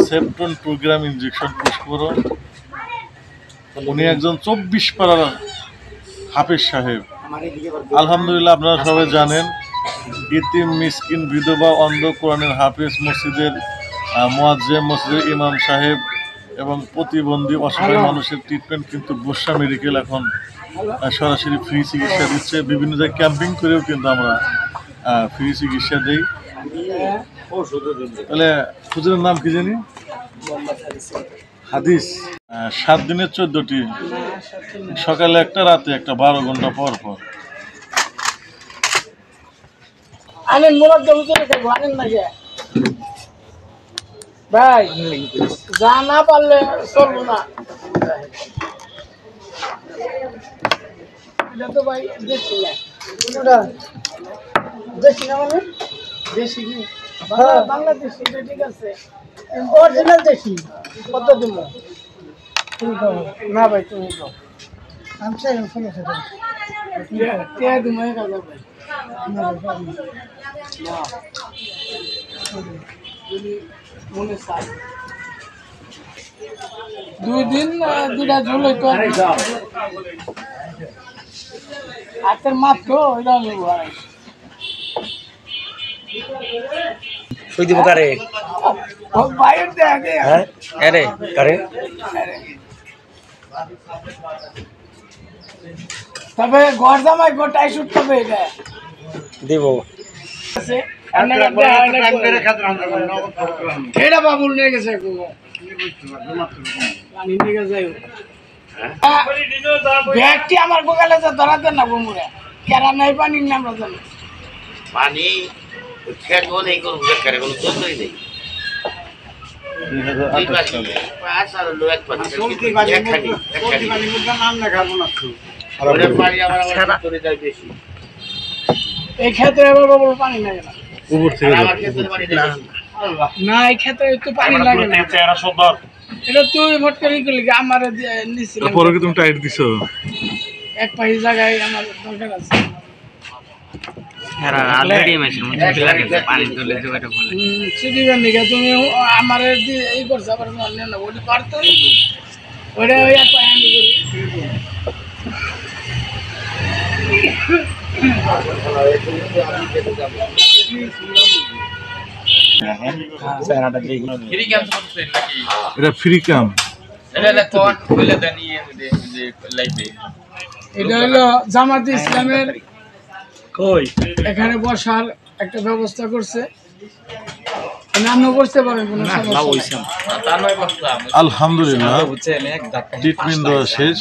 সেপ্টন 2 গ্রাম injection push করো। উনি একজন 24 পাড়ার হাফেজ সাহেব। আলহামদুলিল্লাহ, আপনারা সবাই জানেন ইতিম, মিসকিন, বিধবা, অন্ধ, কোরআনের হাফেজ, মসজিদের মুয়াজ্জেম, মসজিদের ইমাম সাহেব এবং প্রতিবন্ধী অসহায় মানুষের ট্রিটমেন্ট কিন্তু বর্ষা মেডিকেল এখন সরাসরি ফ্রি চিকিৎসা দিচ্ছে। বিভিন্ন জায়গায় ক্যাম্পিং করেও কিন্তু আমরা ফ্রি চিকিৎসা দিই। তাহলে হুজুরের নাম কি জানি? হাদিস। 7 দিনের 14টি, সকালে একটা, রাতে একটা, 12 ঘন্টা পর পর। আনেন মোলার দেবো চলে থাকবো, আনেন না কে ভাই, যা না পারলে চলবো না। এটা তো ভাই দেশি না, দেশি না মানে দেশি কি বাংলাদেশি? এটা ঠিক আছে, অরিজিনাল দেশি। কত দিব না ভাই? তুমি তো আমি চাই শুনে সেটা দিব 1000 ভাই। মনে চাই 2 দিন 2টা ঝোল হইতো হাতের মাত্র ওইটা নেবো। দিব কারে বাইরে দেখে হ্যাঁ আরে কারে তবে ঘর জামাই গোটাই শুট করবে এটা দিব এটা বাবুল নিয়ে গেছে ব্যাগটি আমার গোকালে ধরাতে না বমুরা কেরা নাই পানির নাম জানো পানি খেত নেই, কোনো বেকারে কোনো চলতেই নেই। এই ক্ষেত্রে এবার বাবুল পানি লাগে না, উপর থেকে না এই ক্ষেত্রে একটু পানি লাগে না। এটা তুই ভোট করে গেলি আমার নিচ্ছিলাম, পরে কি তুমি টাইট দিছো? এক পাহি জায়গায় আমার দরকার আছে। তুমি আমার এই করছো আবার মনে না ওটি পারতো ওইটা ওই এক পাহি আমি করি। এটা ফ্রি ক্যাম্প। এটা হলো জামাত ইসলামের এখানে বসার একটা ব্যবস্থা করছে, নামও করতে পারেন কোনো সমস্যা নেই। আলহামদুলিল্লাহ, ট্রিটমেন্ট দেওয়া শেষ।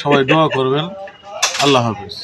সবাই দোয়া করবেন। আল্লাহ হাফেজ।